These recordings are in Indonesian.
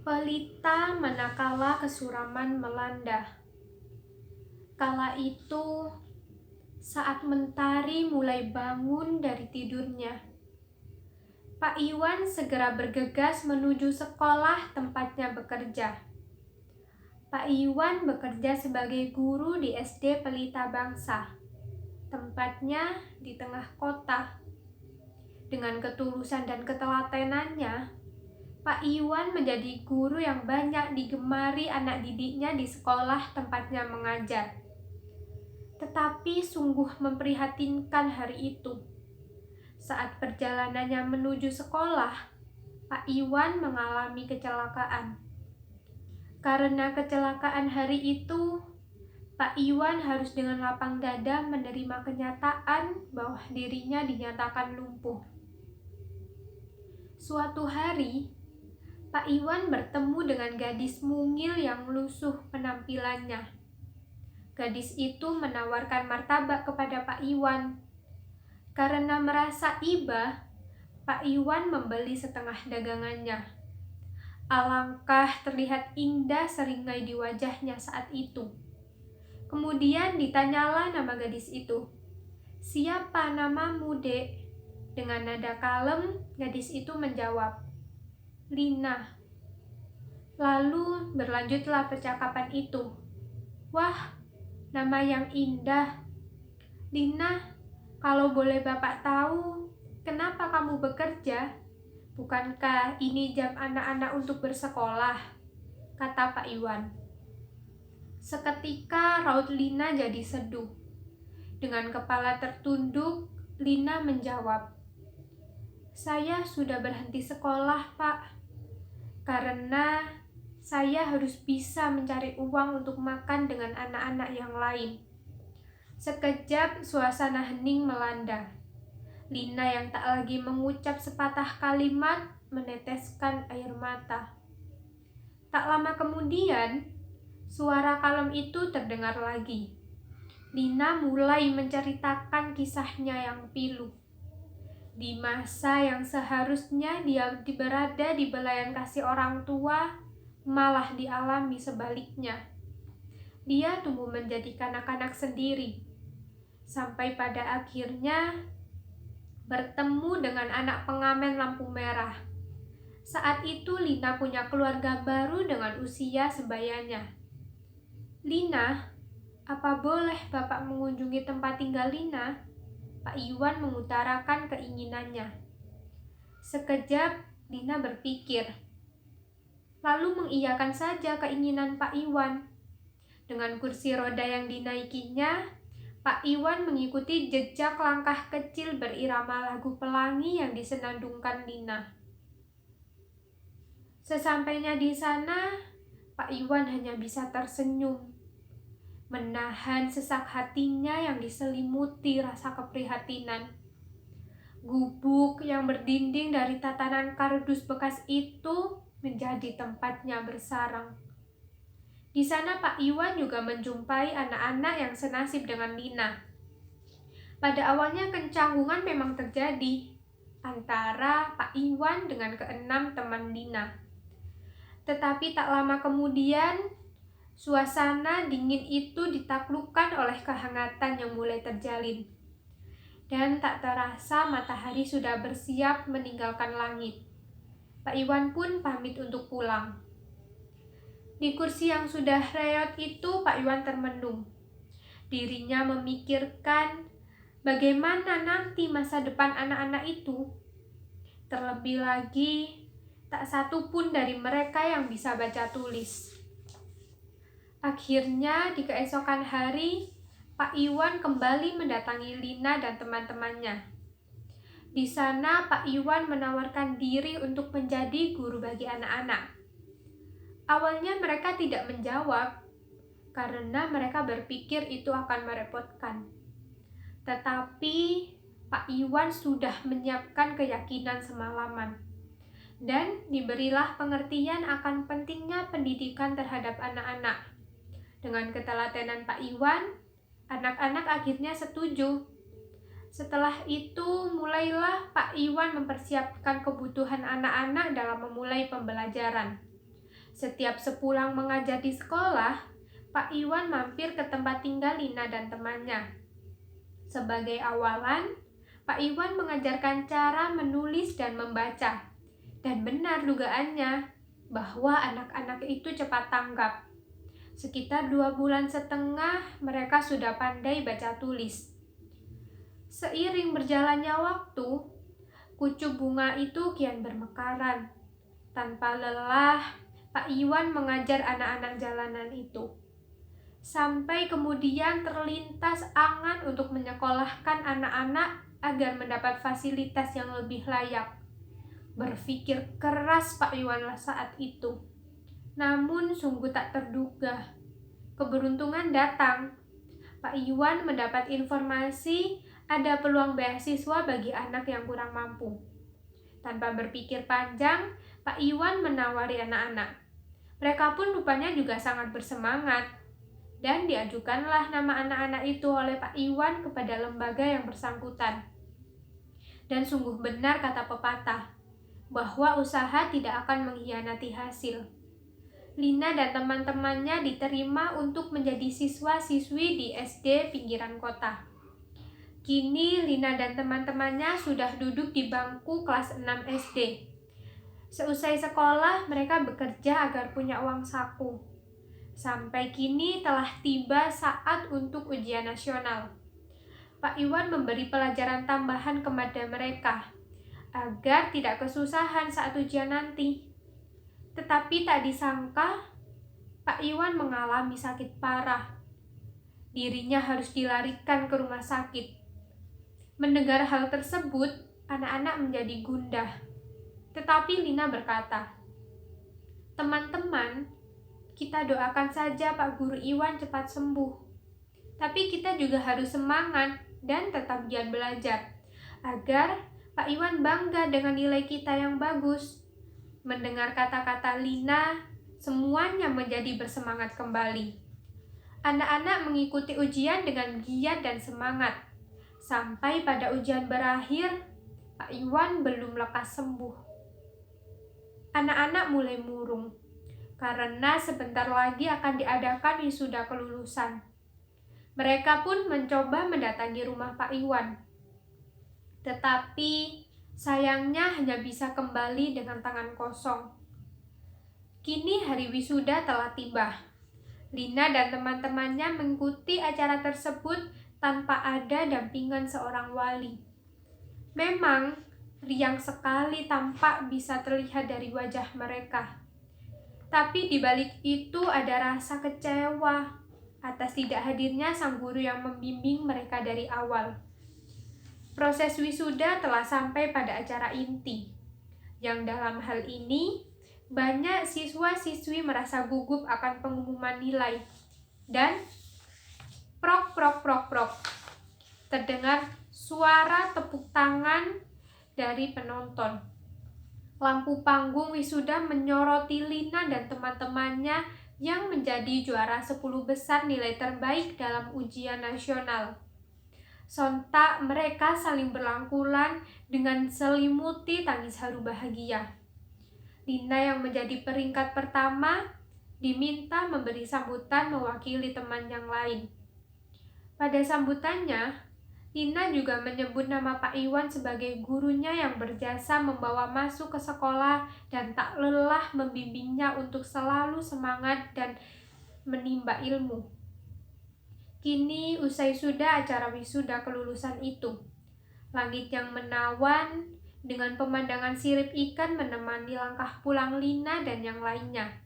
Pelita manakala kesuraman melanda. Kala itu, saat mentari mulai bangun dari tidurnya, Pak Iwan segera bergegas menuju sekolah tempatnya bekerja. Pak Iwan bekerja sebagai guru di SD Pelita Bangsa, tempatnya di tengah kota. Dengan ketulusan dan ketelatenannya, Pak Iwan menjadi guru yang banyak digemari anak didiknya di sekolah tempatnya mengajar. Tetapi sungguh memprihatinkan hari itu. Saat perjalanannya menuju sekolah, Pak Iwan mengalami kecelakaan. Karena kecelakaan hari itu, Pak Iwan harus dengan lapang dada menerima kenyataan bahwa dirinya dinyatakan lumpuh. Suatu hari, Pak Iwan bertemu dengan gadis mungil yang lusuh penampilannya. Gadis itu menawarkan martabak kepada Pak Iwan. Karena merasa iba, Pak Iwan membeli setengah dagangannya. Alangkah terlihat indah seringai di wajahnya saat itu. Kemudian ditanyalah nama gadis itu. "Siapa namamu, Dek?" Dengan nada kalem, gadis itu menjawab, "Lina." Lalu berlanjutlah percakapan itu. "Wah, nama yang indah. Lina, kalau boleh Bapak tahu, kenapa kamu bekerja? Bukankah ini jam anak-anak untuk bersekolah?" kata Pak Iwan. Seketika raut Lina jadi seduh. Dengan kepala tertunduk, Lina menjawab, "Saya sudah berhenti sekolah, Pak, karena saya harus bisa mencari uang untuk makan dengan anak-anak yang lain." Sekejap suasana hening melanda. Lina yang tak lagi mengucap sepatah kalimat meneteskan air mata. Tak lama kemudian, suara kalem itu terdengar lagi. Lina mulai menceritakan kisahnya yang pilu. Di masa yang seharusnya dia berada di belayan kasih orang tua, malah dialami sebaliknya. Dia tumbuh menjadi kanak-kanak sendiri, sampai pada akhirnya bertemu dengan anak pengamen lampu merah. Saat itu Lina punya keluarga baru dengan usia sebayanya. "Lina, apa boleh Bapak mengunjungi tempat tinggal Lina?" Pak Iwan mengutarakan keinginannya. Sekejap Lina berpikir, lalu mengiyakan saja keinginan Pak Iwan. Dengan kursi roda yang dinaikinya, Pak Iwan mengikuti jejak langkah kecil berirama lagu pelangi yang disenandungkan Lina. Sesampainya di sana, Pak Iwan hanya bisa tersenyum, menahan sesak hatinya yang diselimuti rasa keprihatinan. Gubuk yang berdinding dari tatanan kardus bekas itu menjadi tempatnya bersarang. Di sana Pak Iwan juga menjumpai anak-anak yang senasib dengan Lina. Pada awalnya kencanggungan memang terjadi antara Pak Iwan dengan keenam teman Lina. Tetapi tak lama kemudian, suasana dingin itu ditaklukkan oleh kehangatan yang mulai terjalin. Dan tak terasa matahari sudah bersiap meninggalkan langit. Pak Iwan pun pamit untuk pulang. Di kursi yang sudah reot itu Pak Iwan termenung. Dirinya memikirkan bagaimana nanti masa depan anak-anak itu. Terlebih lagi, tak satu pun dari mereka yang bisa baca tulis. Akhirnya di keesokan hari, Pak Iwan kembali mendatangi Lina dan teman-temannya. Di sana Pak Iwan menawarkan diri untuk menjadi guru bagi anak-anak. Awalnya mereka tidak menjawab, karena mereka berpikir itu akan merepotkan. Tetapi Pak Iwan sudah menyiapkan keyakinan semalaman. Dan diberilah pengertian akan pentingnya pendidikan terhadap anak-anak. Dengan ketelatenan Pak Iwan, anak-anak akhirnya setuju. Setelah itu, mulailah Pak Iwan mempersiapkan kebutuhan anak-anak dalam memulai pembelajaran. Setiap sepulang mengajar di sekolah, Pak Iwan mampir ke tempat tinggal Lina dan temannya. Sebagai awalan, Pak Iwan mengajarkan cara menulis dan membaca. Dan benar dugaannya bahwa anak-anak itu cepat tanggap. Sekitar 2,5 bulan mereka sudah pandai baca tulis. Seiring berjalannya waktu, kucuk bunga itu kian bermekaran. Tanpa lelah, Pak Iwan mengajar anak-anak jalanan itu. Sampai kemudian terlintas angan untuk menyekolahkan anak-anak agar mendapat fasilitas yang lebih layak. Berpikir keras Pak Iwan saat itu. Namun sungguh tak terduga. Keberuntungan datang. Pak Iwan mendapat informasi ada peluang beasiswa bagi anak yang kurang mampu. Tanpa berpikir panjang, Pak Iwan menawari anak-anak. Mereka pun rupanya juga sangat bersemangat. Dan diajukanlah nama anak-anak itu oleh Pak Iwan kepada lembaga yang bersangkutan. Dan sungguh benar kata pepatah, bahwa usaha tidak akan mengkhianati hasil. Lina dan teman-temannya diterima untuk menjadi siswa-siswi di SD pinggiran kota. Kini Lina dan teman-temannya sudah duduk di bangku kelas 6 SD. Seusai sekolah, mereka bekerja agar punya uang saku. Sampai kini telah tiba saat untuk ujian nasional. Pak Iwan memberi pelajaran tambahan kepada mereka, agar tidak kesusahan saat ujian nanti. Tetapi tak disangka, Pak Iwan mengalami sakit parah. Dirinya harus dilarikan ke rumah sakit. Mendengar hal tersebut, anak-anak menjadi gundah. Tetapi Lina berkata, "Teman-teman, kita doakan saja Pak Guru Iwan cepat sembuh. Tapi kita juga harus semangat dan tetap giat belajar, agar Pak Iwan bangga dengan nilai kita yang bagus." Mendengar kata-kata Lina, semuanya menjadi bersemangat kembali. Anak-anak mengikuti ujian dengan giat dan semangat. Sampai pada ujian berakhir, Pak Iwan belum lekas sembuh. Anak-anak mulai murung, karena sebentar lagi akan diadakan wisuda kelulusan. Mereka pun mencoba mendatangi rumah Pak Iwan. Tetapi sayangnya hanya bisa kembali dengan tangan kosong. Kini hari wisuda telah tiba. Lina dan teman-temannya mengikuti acara tersebut tanpa ada dampingan seorang wali. Memang riang sekali tampak bisa terlihat dari wajah mereka. Tapi di balik itu ada rasa kecewa atas tidak hadirnya sang guru yang membimbing mereka dari awal. Proses wisuda telah sampai pada acara inti, yang dalam hal ini banyak siswa-siswi merasa gugup akan pengumuman nilai. Dan prok prok prok prok, terdengar suara tepuk tangan dari penonton. Lampu panggung wisuda menyoroti Lina dan teman-temannya yang menjadi juara 10 besar nilai terbaik dalam ujian nasional. Sontak mereka saling berlangkulan dengan selimuti tangis haru bahagia. Lina yang menjadi peringkat pertama diminta memberi sambutan mewakili teman yang lain. Pada sambutannya, Lina juga menyebut nama Pak Iwan sebagai gurunya yang berjasa membawa masuk ke sekolah dan tak lelah membimbingnya untuk selalu semangat dan menimba ilmu. Kini usai sudah acara wisuda kelulusan itu. Langit yang menawan dengan pemandangan sirip ikan menemani langkah pulang Lina dan yang lainnya.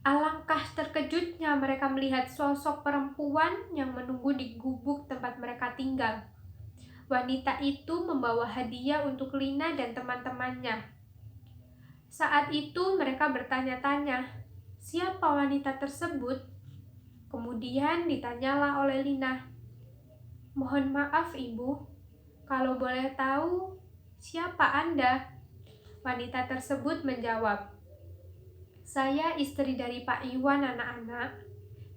Alangkah terkejutnya mereka melihat sosok perempuan yang menunggu di gubuk tempat mereka tinggal. Wanita itu membawa hadiah untuk Lina dan teman-temannya. Saat itu mereka bertanya-tanya, siapa wanita tersebut? Kemudian ditanyalah oleh Lina, "Mohon maaf Ibu, kalau boleh tahu siapa Anda?" Wanita tersebut menjawab, "Saya istri dari Pak Iwan anak-anak,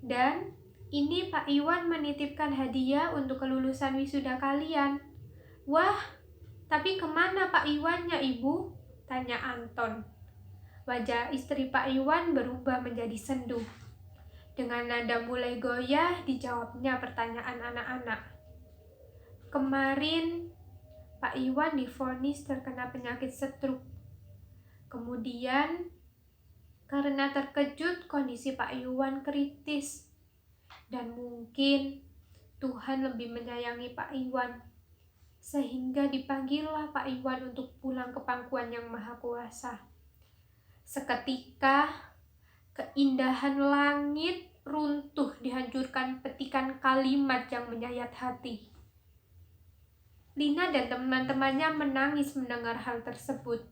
dan ini Pak Iwan menitipkan hadiah untuk kelulusan wisuda kalian." "Wah, tapi kemana Pak Iwannya Ibu?" tanya Anton. Wajah istri Pak Iwan berubah menjadi sendu. Dengan nada mulai goyah, dijawabnya pertanyaan anak-anak. Kemarin, Pak Iwan divonis terkena penyakit stroke. Kemudian, karena terkejut, kondisi Pak Iwan kritis. Dan mungkin Tuhan lebih menyayangi Pak Iwan, sehingga dipanggillah Pak Iwan untuk pulang ke pangkuan Yang Maha Kuasa. Seketika, keindahan langit runtuh dihancurkan petikan kalimat yang menyayat hati. Lina dan teman-temannya menangis mendengar hal tersebut.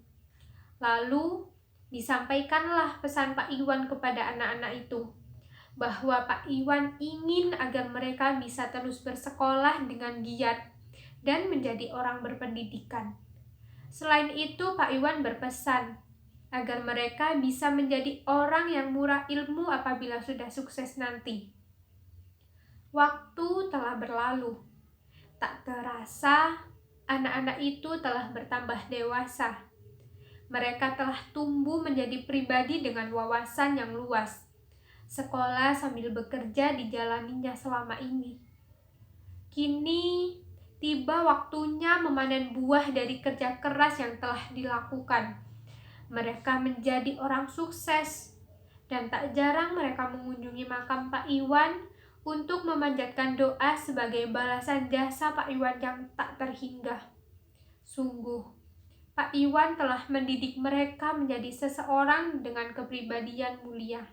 Lalu, disampaikanlah pesan Pak Iwan kepada anak-anak itu, bahwa Pak Iwan ingin agar mereka bisa terus bersekolah dengan giat dan menjadi orang berpendidikan. Selain itu, Pak Iwan berpesan agar mereka bisa menjadi orang yang murah ilmu apabila sudah sukses nanti. Waktu telah berlalu. Tak terasa, anak-anak itu telah bertambah dewasa. Mereka telah tumbuh menjadi pribadi dengan wawasan yang luas. Sekolah sambil bekerja dijalaninya selama ini. Kini, tiba waktunya memanen buah dari kerja keras yang telah dilakukan. Mereka menjadi orang sukses, dan tak jarang mereka mengunjungi makam Pak Iwan untuk memanjatkan doa sebagai balasan jasa Pak Iwan yang tak terhingga. Sungguh, Pak Iwan telah mendidik mereka menjadi seseorang dengan kepribadian mulia.